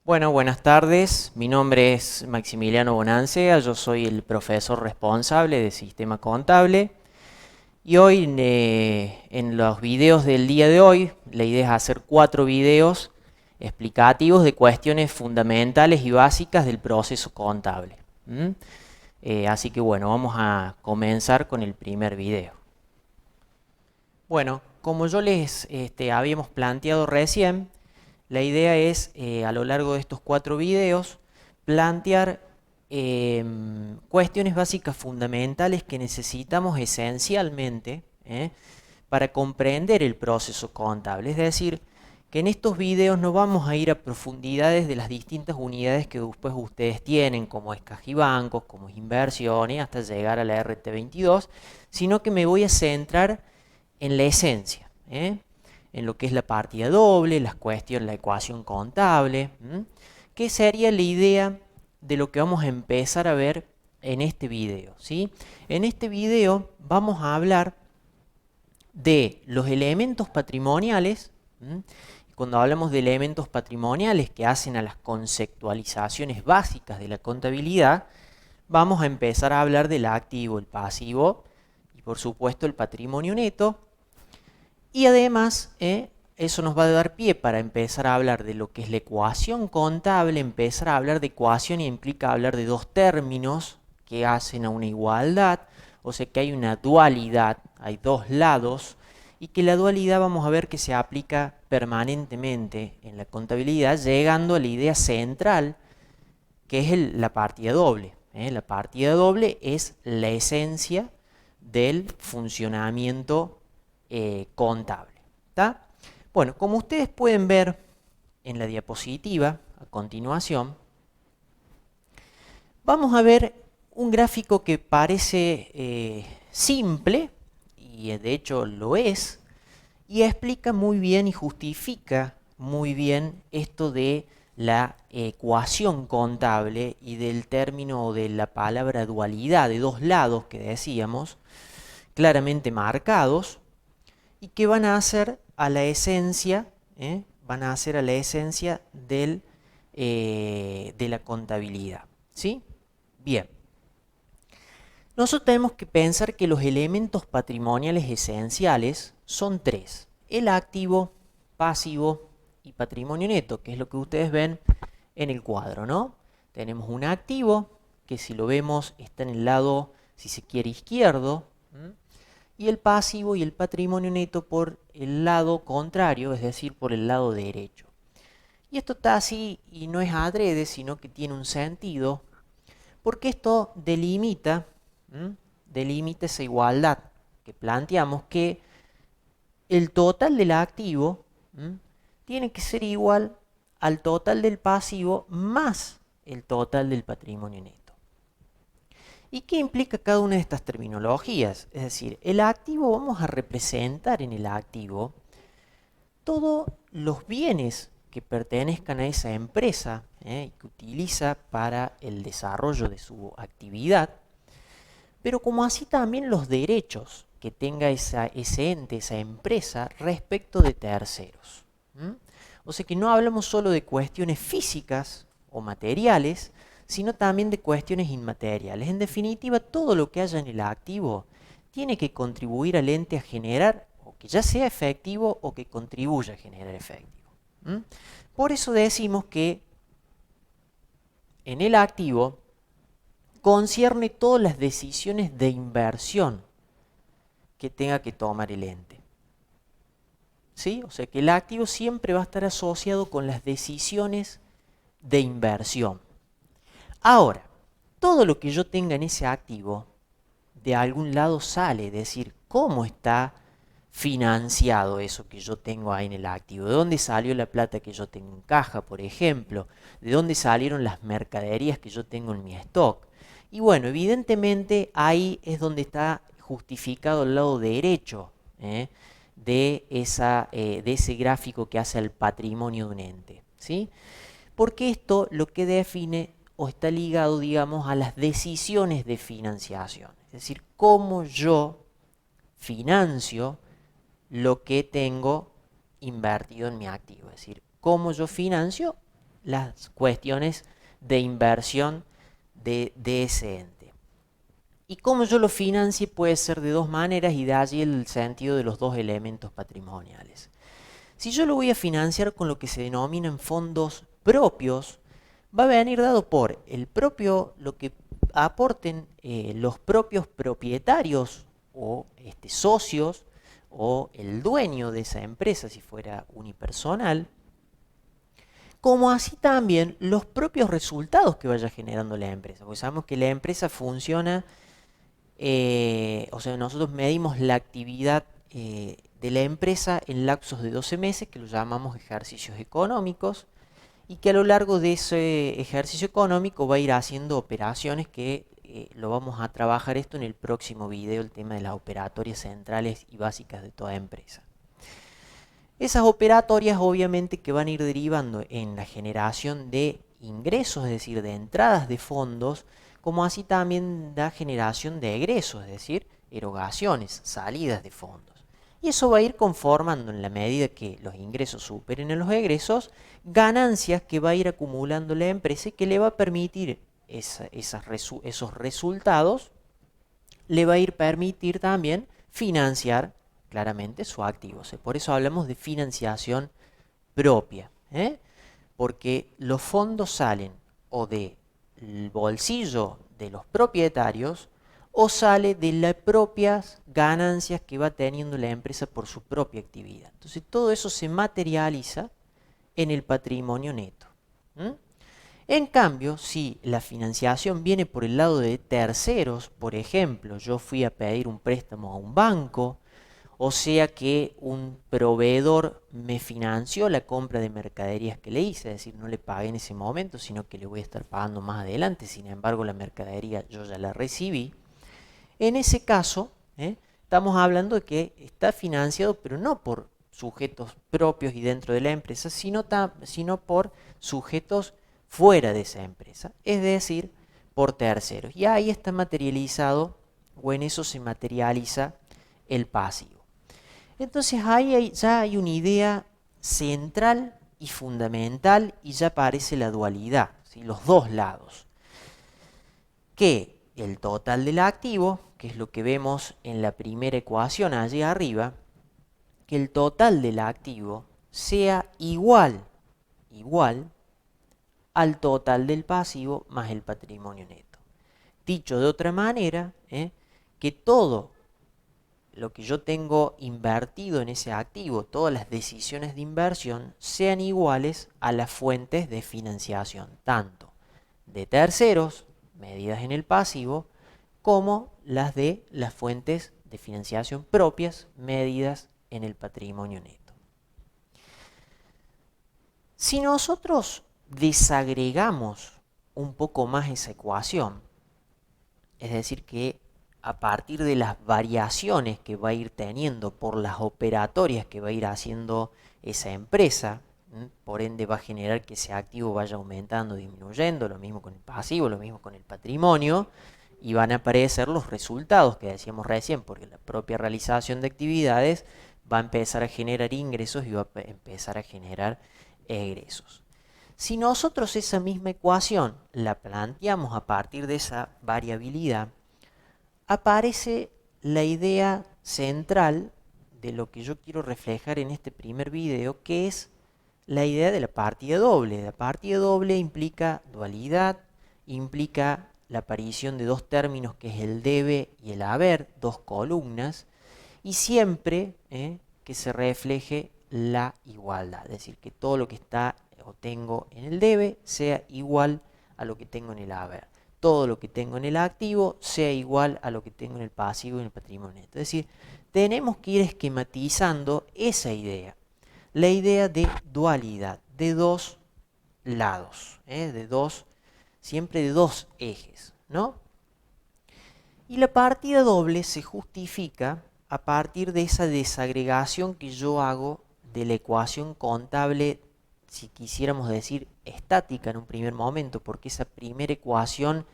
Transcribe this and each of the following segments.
Bueno, buenas tardes. Mi nombre es Maximiliano Bonancea, yo soy el profesor responsable de Sistema Contable y hoy en los videos del día de hoy, la idea es hacer 4 videos explicativos de cuestiones fundamentales y básicas del proceso contable. ¿Mm? Así que bueno, vamos a comenzar con el primer video. Bueno, como yo les habíamos planteado recién, la idea es, a lo largo de estos 4 videos, plantear cuestiones básicas fundamentales que necesitamos esencialmente para comprender el proceso contable. Es decir, que en estos videos no vamos a ir a profundidades de las distintas unidades que después ustedes tienen, como es caja y bancos, como es inversiones, hasta llegar a la RT22, sino que me voy a centrar en la esencia, en lo que es la partida doble, las cuestiones, la ecuación contable, que sería la idea de lo que vamos a empezar a ver en este video, ¿sí? En este video vamos a hablar de los elementos patrimoniales. Cuando hablamos de elementos patrimoniales que hacen a las conceptualizaciones básicas de la contabilidad, vamos a empezar a hablar del activo, el pasivo y por supuesto el patrimonio neto. Y además, eso nos va a dar pie para empezar a hablar de lo que es la ecuación contable. Empezar a hablar de ecuación implica hablar de dos términos que hacen a una igualdad, o sea que hay una dualidad, hay dos lados, y que la dualidad vamos a ver que se aplica permanentemente en la contabilidad, llegando a la idea central, que es la partida doble. La partida doble es la esencia del funcionamiento contable. ¿Tá? Bueno, como ustedes pueden ver en la diapositiva a continuación, vamos a ver un gráfico que parece simple, y de hecho lo es, y explica muy bien y justifica muy bien esto de la ecuación contable y del término o de la palabra dualidad, de dos lados que decíamos, claramente marcados, y que van a hacer a la esencia, van a hacer a la esencia de la contabilidad. ¿Sí? Bien. Nosotros tenemos que pensar que los elementos patrimoniales esenciales son tres: el activo, pasivo y patrimonio neto, que es lo que ustedes ven en el cuadro, ¿no? Tenemos un activo que, si lo vemos, está en el lado, si se quiere, izquierdo, y el pasivo y el patrimonio neto por el lado contrario, es decir, por el lado derecho. Y esto está así y no es adrede, sino que tiene un sentido, porque esto delimita, delimita esa igualdad que planteamos, que el total del activo tiene que ser igual al total del pasivo más el total del patrimonio neto. ¿Y qué implica cada una de estas terminologías? Es decir, el activo, vamos a representar en el activo todos los bienes que pertenezcan a esa empresa, y que utiliza para el desarrollo de su actividad, pero como así también los derechos que tenga ese ente, esa empresa, respecto de terceros. O sea que no hablamos solo de cuestiones físicas o materiales, sino también de cuestiones inmateriales. En definitiva, todo lo que haya en el activo tiene que contribuir al ente a generar, o que ya sea efectivo, o que contribuya a generar efectivo. Por eso decimos que en el activo concierne todas las decisiones de inversión que tenga que tomar el ente. ¿Sí? O sea que el activo siempre va a estar asociado con las decisiones de inversión. Ahora, todo lo que yo tenga en ese activo, de algún lado sale, es decir, cómo está financiado eso que yo tengo ahí en el activo, de dónde salió la plata que yo tengo en caja, por ejemplo, de dónde salieron las mercaderías que yo tengo en mi stock. Y bueno, evidentemente ahí es donde está justificado el lado derecho de ese gráfico que hace al patrimonio de un ente, ¿sí? Porque esto lo que define o está ligado, digamos, a las decisiones de financiación. Es decir, cómo yo financio lo que tengo invertido en mi activo. Es decir, cómo yo financio las cuestiones de inversión de ese ente. Y cómo yo lo financie puede ser de dos maneras y de allí el sentido de los dos elementos patrimoniales. Si yo lo voy a financiar con lo que se denominan fondos propios, va a venir dado por lo que aporten los propios propietarios o socios o el dueño de esa empresa si fuera unipersonal, como así también los propios resultados que vaya generando la empresa. Porque sabemos que la empresa funciona, o sea, nosotros medimos la actividad de la empresa en lapsos de 12 meses, que lo llamamos ejercicios económicos, y que a lo largo de ese ejercicio económico va a ir haciendo operaciones que lo vamos a trabajar esto en el próximo video, el tema de las operatorias centrales y básicas de toda empresa. Esas operatorias obviamente que van a ir derivando en la generación de ingresos, es decir, de entradas de fondos, como así también la generación de egresos, es decir, erogaciones, salidas de fondos. Y eso va a ir conformando en la medida que los ingresos superen a los egresos, ganancias que va a ir acumulando la empresa y que le va a permitir esos resultados, le va a ir permitir también financiar claramente su activo. Por eso hablamos de financiación propia, porque los fondos salen o del bolsillo de los propietarios o sale de las propias ganancias que va teniendo la empresa por su propia actividad. Entonces todo eso se materializa en el patrimonio neto. En cambio, si la financiación viene por el lado de terceros, por ejemplo, yo fui a pedir un préstamo a un banco, o sea que un proveedor me financió la compra de mercaderías que le hice, es decir, no le pagué en ese momento, sino que le voy a estar pagando más adelante, sin embargo la mercadería yo ya la recibí. En ese caso, estamos hablando de que está financiado, pero no por sujetos propios y dentro de la empresa, sino por sujetos fuera de esa empresa, es decir, por terceros. Y ahí está materializado, o en eso se materializa el pasivo. Entonces ahí ya hay una idea central y fundamental y ya aparece la dualidad, ¿sí? Los dos lados. Que el total del activo, que es lo que vemos en la primera ecuación allí arriba, que el total del activo sea igual al total del pasivo más el patrimonio neto. Dicho de otra manera, que todo lo que yo tengo invertido en ese activo, todas las decisiones de inversión, sean iguales a las fuentes de financiación, tanto de terceros, medidas en el pasivo, como las de las fuentes de financiación propias, medidas en el patrimonio neto. Si nosotros desagregamos un poco más esa ecuación, es decir, que a partir de las variaciones que va a ir teniendo por las operatorias que va a ir haciendo esa empresa, por ende va a generar que ese activo vaya aumentando, disminuyendo, lo mismo con el pasivo, lo mismo con el patrimonio, y van a aparecer los resultados que decíamos recién, porque la propia realización de actividades va a empezar a generar ingresos y va a empezar a generar egresos. Si nosotros esa misma ecuación la planteamos a partir de esa variabilidad, aparece la idea central de lo que yo quiero reflejar en este primer video, que es la idea de la partida doble. La partida doble implica dualidad, implica la aparición de dos términos que es el debe y el haber, dos columnas, y siempre que se refleje la igualdad, es decir, que todo lo que está o tengo en el debe sea igual a lo que tengo en el haber. Todo lo que tengo en el activo sea igual a lo que tengo en el pasivo y en el patrimonio neto. Es decir, tenemos que ir esquematizando esa idea, la idea de dualidad, de dos lados, siempre de dos ejes, ¿no? Y la partida doble se justifica a partir de esa desagregación que yo hago de la ecuación contable, si quisiéramos decir estática en un primer momento, porque esa primera ecuación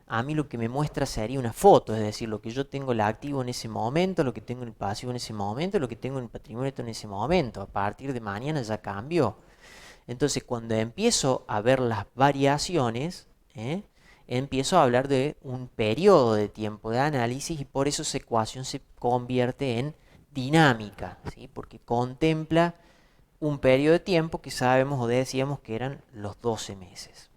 a mí lo que me muestra sería una foto, es decir, lo que yo tengo el activo en ese momento, lo que tengo en el pasivo en ese momento, lo que tengo en el patrimonio en ese momento. A partir de mañana ya cambió. Entonces, cuando empiezo a ver las variaciones, empiezo a hablar de un periodo de tiempo de análisis y por eso esa ecuación se convierte en dinámica, ¿sí? Porque contempla un periodo de tiempo que sabemos o decíamos que eran los 12 meses.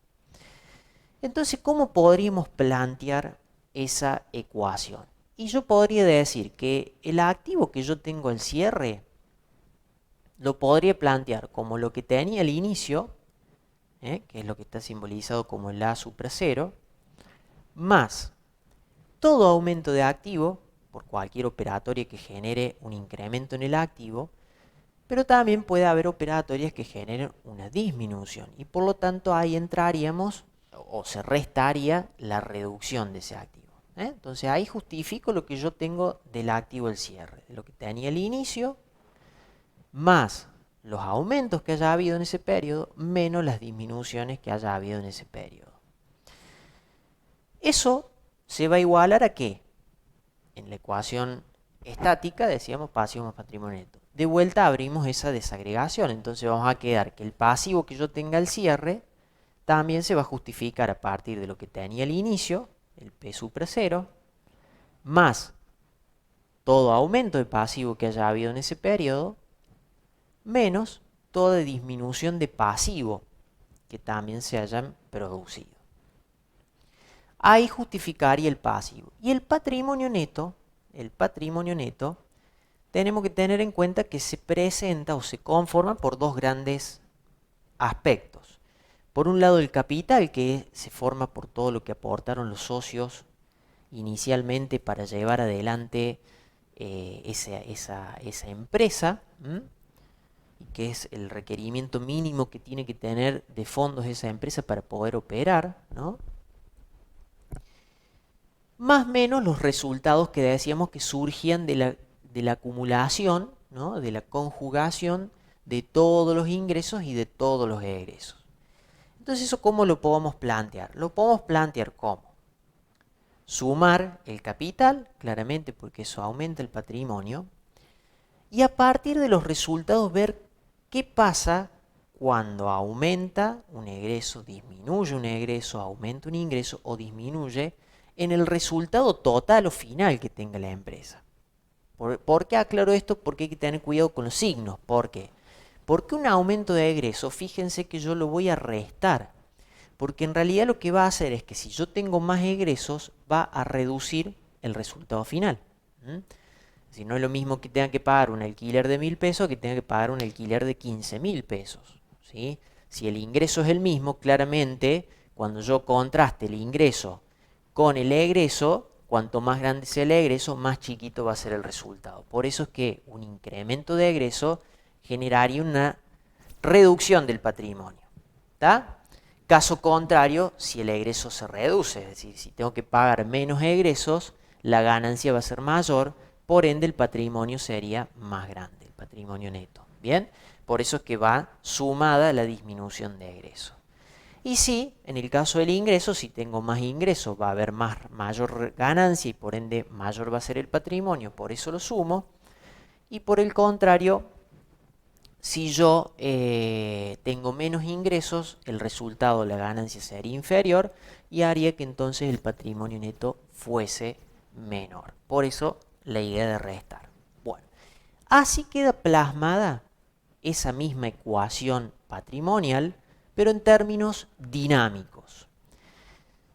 Entonces, ¿cómo podríamos plantear esa ecuación? Y yo podría decir que el activo que yo tengo al cierre lo podría plantear como lo que tenía al inicio, que es lo que está simbolizado como el A supra cero, más todo aumento de activo por cualquier operatoria que genere un incremento en el activo, pero también puede haber operatorias que generen una disminución y por lo tanto ahí entraríamos o se restaría la reducción de ese activo. Entonces ahí justifico lo que yo tengo del activo al cierre, de lo que tenía al inicio, más los aumentos que haya habido en ese periodo, menos las disminuciones que haya habido en ese periodo. Eso se va a igualar a ¿qué? En la ecuación estática decíamos pasivo más patrimonio neto. De vuelta abrimos esa desagregación, entonces vamos a quedar que el pasivo que yo tenga al cierre también se va a justificar a partir de lo que tenía al inicio, el P supra cero, más todo aumento de pasivo que haya habido en ese periodo, menos toda disminución de pasivo que también se hayan producido. Ahí justificaría el pasivo. Y el patrimonio neto, tenemos que tener en cuenta que se presenta o se conforma por dos grandes aspectos. Por un lado el capital, que se forma por todo lo que aportaron los socios inicialmente para llevar adelante esa empresa, y que es el requerimiento mínimo que tiene que tener de fondos esa empresa para poder operar, ¿no? Más o menos los resultados que decíamos que surgían de la acumulación, ¿no? De la conjugación de todos los ingresos y de todos los egresos. Entonces, ¿eso cómo lo podemos plantear? Lo podemos plantear como sumar el capital, claramente porque eso aumenta el patrimonio, y a partir de los resultados ver qué pasa cuando aumenta un egreso, disminuye un egreso, aumenta un ingreso o disminuye en el resultado total o final que tenga la empresa. ¿Por qué aclaro esto? Porque hay que tener cuidado con los signos. ¿Por qué? Porque un aumento de egreso, fíjense que yo lo voy a restar. Porque en realidad lo que va a hacer es que si yo tengo más egresos, va a reducir el resultado final. Si no es lo mismo que tenga que pagar un alquiler de 1.000 pesos que tenga que pagar un alquiler de 15.000 pesos. ¿Sí? Si el ingreso es el mismo, claramente, cuando yo contraste el ingreso con el egreso, cuanto más grande sea el egreso, más chiquito va a ser el resultado. Por eso es que un incremento de egreso generaría una reducción del patrimonio. ¿Está? Caso contrario, si el egreso se reduce, es decir, si tengo que pagar menos egresos, la ganancia va a ser mayor, por ende el patrimonio sería más grande, el patrimonio neto. ¿Bien? Por eso es que va sumada la disminución de egresos. Y sí, en el caso del ingreso, si tengo más ingresos va a haber mayor ganancia y por ende mayor va a ser el patrimonio, por eso lo sumo. Y por el contrario, si yo tengo menos ingresos, el resultado de la ganancia sería inferior y haría que entonces el patrimonio neto fuese menor. Por eso la idea de restar. Bueno, así queda plasmada esa misma ecuación patrimonial, pero en términos dinámicos.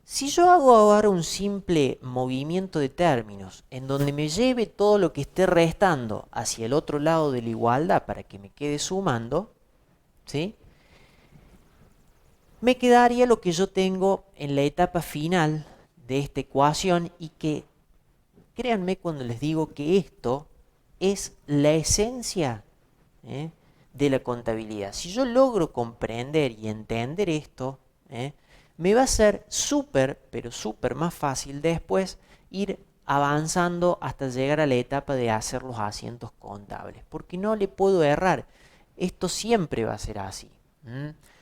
Si yo hago ahora un simple movimiento de términos en donde me lleve todo lo que esté restando hacia el otro lado de la igualdad para que me quede sumando, ¿sí? Me quedaría lo que yo tengo en la etapa final de esta ecuación y que, créanme cuando les digo que esto es la esencia de la contabilidad. Si yo logro comprender y entender esto, me va a ser súper, pero súper más fácil después ir avanzando hasta llegar a la etapa de hacer los asientos contables, porque no le puedo errar. Esto siempre va a ser así.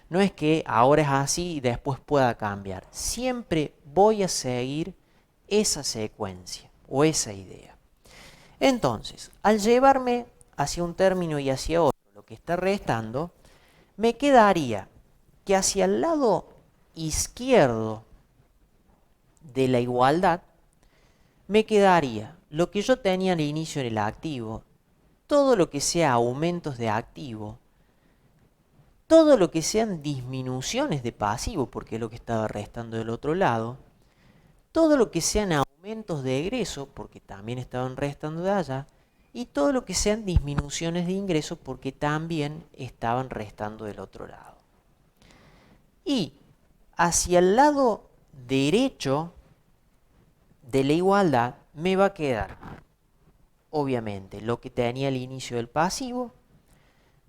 No es que ahora es así y después pueda cambiar. Siempre voy a seguir esa secuencia o esa idea. Entonces, al llevarme hacia un término y hacia otro, lo que está restando, me quedaría que hacia el lado izquierdo de la igualdad me quedaría lo que yo tenía al inicio en el activo, todo lo que sea aumentos de activo, todo lo que sean disminuciones de pasivo, porque es lo que estaba restando del otro lado, todo lo que sean aumentos de egreso, porque también estaban restando de allá, y todo lo que sean disminuciones de ingreso, porque también estaban restando del otro lado. Y hacia el lado derecho de la igualdad me va a quedar, obviamente, lo que tenía al inicio del pasivo,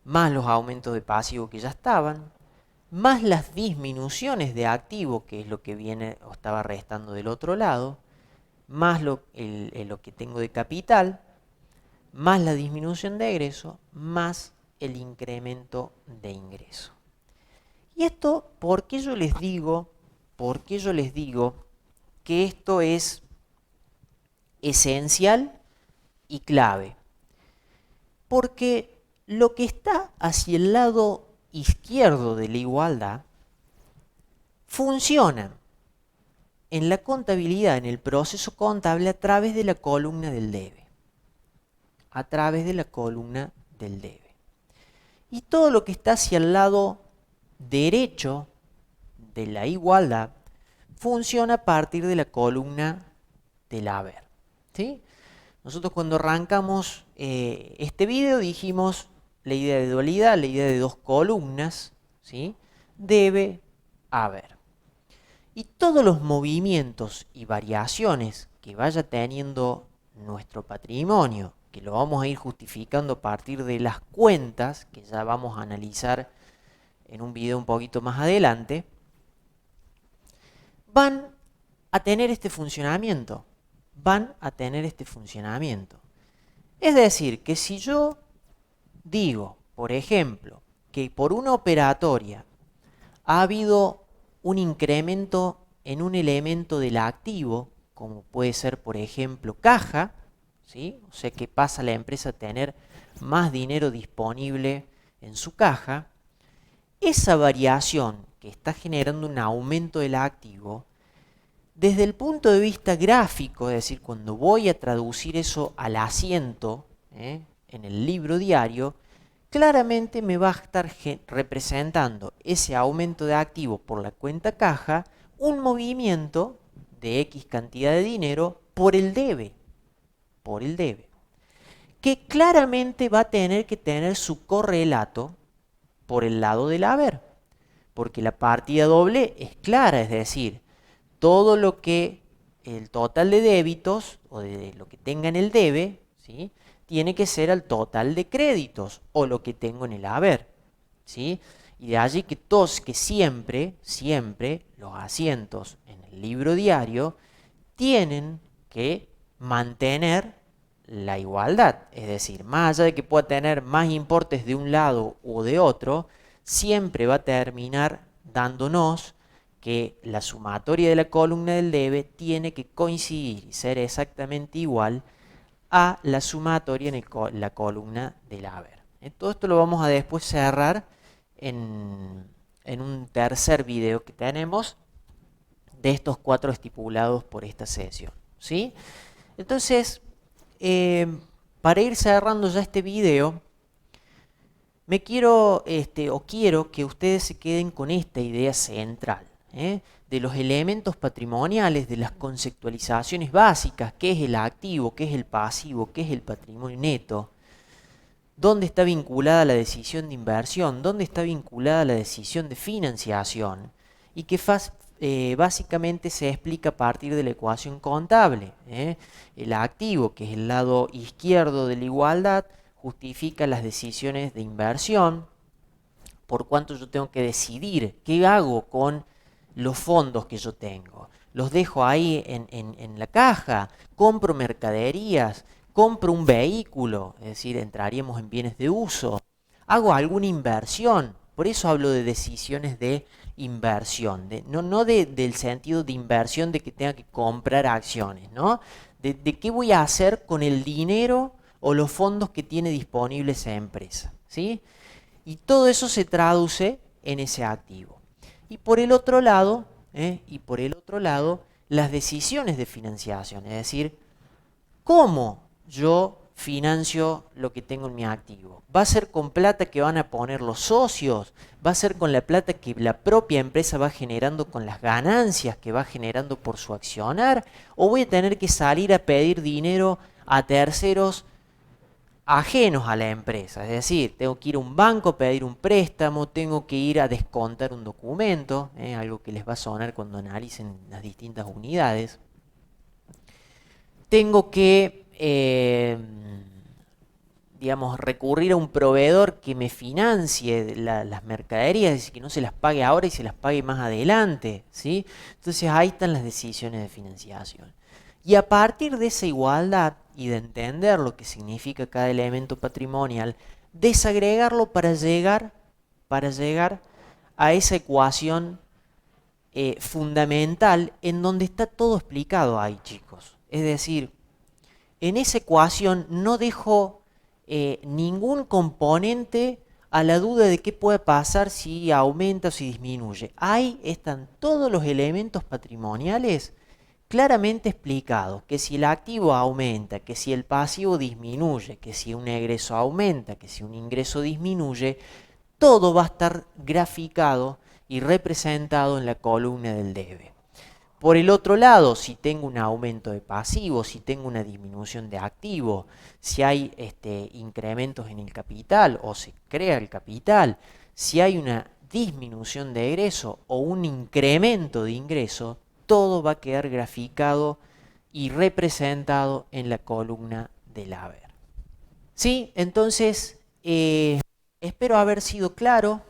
más los aumentos de pasivo que ya estaban, más las disminuciones de activo, que es lo que viene o estaba restando del otro lado, más lo que tengo de capital, más la disminución de egreso, más el incremento de ingreso. Y esto, ¿por qué yo les digo que esto es esencial y clave? Porque lo que está hacia el lado izquierdo de la igualdad funciona en la contabilidad, en el proceso contable, a través de la columna del debe. A través de la columna del debe. Y todo lo que está hacia el lado derecho de la igualdad funciona a partir de la columna del haber. ¿Sí? Nosotros cuando arrancamos este video dijimos la idea de dualidad, la idea de dos columnas, ¿sí? Debe haber. Y todos los movimientos y variaciones que vaya teniendo nuestro patrimonio, que lo vamos a ir justificando a partir de las cuentas, que ya vamos a analizar en un video un poquito más adelante, van a tener este funcionamiento. Es decir, que si yo digo, por ejemplo, que por una operatoria ha habido un incremento en un elemento del activo, como puede ser, por ejemplo, caja, ¿sí? O sea, que pasa la empresa a tener más dinero disponible en su caja, esa variación que está generando un aumento del activo, desde el punto de vista gráfico, es decir, cuando voy a traducir eso al asiento, en el libro diario, claramente me va a estar representando ese aumento de activo por la cuenta caja, un movimiento de X cantidad de dinero por el debe, que claramente va a tener que tener su correlato por el lado del haber, porque la partida doble es clara, es decir, todo lo que el total de débitos o de lo que tenga en el debe, ¿sí? Tiene que ser al total de créditos o lo que tengo en el haber, ¿sí? Y de allí que siempre los asientos en el libro diario tienen que mantener la igualdad, es decir, más allá de que pueda tener más importes de un lado o de otro, siempre va a terminar dándonos que la sumatoria de la columna del debe tiene que coincidir y ser exactamente igual a la sumatoria en la columna del haber. Todo esto lo vamos a después cerrar en un tercer video que tenemos de estos 4 estipulados por esta sesión, ¿sí? Entonces, para ir cerrando ya este video, quiero que ustedes se queden con esta idea central, de los elementos patrimoniales, de las conceptualizaciones básicas, qué es el activo, qué es el pasivo, qué es el patrimonio neto, dónde está vinculada la decisión de inversión, dónde está vinculada la decisión de financiación, y que básicamente se explica a partir de la ecuación contable. El activo, que es el lado izquierdo de la igualdad, justifica las decisiones de inversión, por cuanto yo tengo que decidir qué hago con los fondos que yo tengo. Los dejo ahí en la caja, compro mercaderías, compro un vehículo, es decir, entraríamos en bienes de uso, hago alguna inversión. Por eso hablo de decisiones de inversión, no del sentido de inversión de que tenga que comprar acciones, ¿no? De qué voy a hacer con el dinero o los fondos que tiene disponible esa empresa, ¿sí? Y todo eso se traduce en ese activo. Y por el otro lado, las decisiones de financiación, es decir, ¿cómo yo financio lo que tengo en mi activo? ¿Va a ser con plata que van a poner los socios? ¿Va a ser con la plata que la propia empresa va generando con las ganancias que va generando por su accionar? ¿O voy a tener que salir a pedir dinero a terceros ajenos a la empresa? Es decir, tengo que ir a un banco a pedir un préstamo, tengo que ir a descontar un documento, algo que les va a sonar cuando analicen las distintas unidades. Tengo que, digamos, recurrir a un proveedor que me financie las mercaderías, es decir, que no se las pague ahora y se las pague más adelante, ¿sí? Entonces ahí están las decisiones de financiación. Y a partir de esa igualdad y de entender lo que significa cada elemento patrimonial, desagregarlo para llegar a esa ecuación fundamental en donde está todo explicado ahí, chicos. Es decir, en esa ecuación no dejo ningún componente a la duda de qué puede pasar si aumenta o si disminuye. Ahí están todos los elementos patrimoniales claramente explicados, que si el activo aumenta, que si el pasivo disminuye, que si un egreso aumenta, que si un ingreso disminuye, todo va a estar graficado y representado en la columna del debe. Por el otro lado, si tengo un aumento de pasivo, si tengo una disminución de activo, si hay incrementos en el capital o se crea el capital, si hay una disminución de egreso o un incremento de ingreso, todo va a quedar graficado y representado en la columna del haber. ¿Sí? Entonces, espero haber sido claro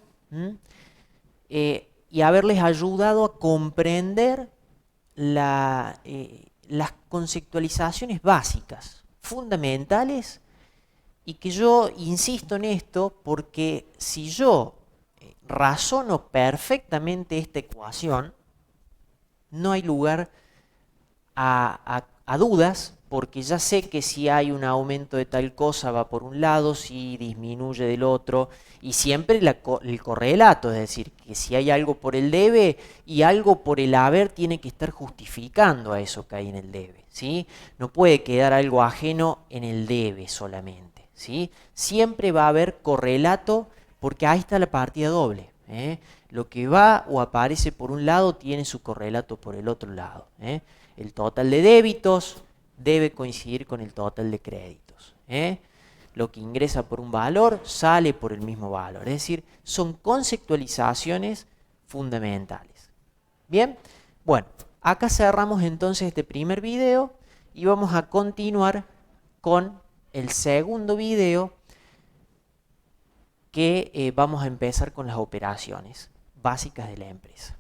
y haberles ayudado a comprender las conceptualizaciones básicas, fundamentales, y que yo insisto en esto porque si yo razono perfectamente esta ecuación, no hay lugar a dudas, porque ya sé que si hay un aumento de tal cosa va por un lado, si disminuye del otro, y siempre el correlato, es decir, que si hay algo por el debe y algo por el haber, tiene que estar justificando a eso que hay en el debe, ¿sí? No puede quedar algo ajeno en el debe solamente, ¿sí? Siempre va a haber correlato, porque ahí está la partida doble, ¿eh? Lo que va o aparece por un lado tiene su correlato por el otro lado, ¿eh? El total de débitos debe coincidir con el total de créditos, ¿eh? Lo que ingresa por un valor sale por el mismo valor. Es decir, son conceptualizaciones fundamentales. Bien, bueno, acá cerramos entonces este primer video y vamos a continuar con el segundo video que vamos a empezar con las operaciones básicas de la empresa.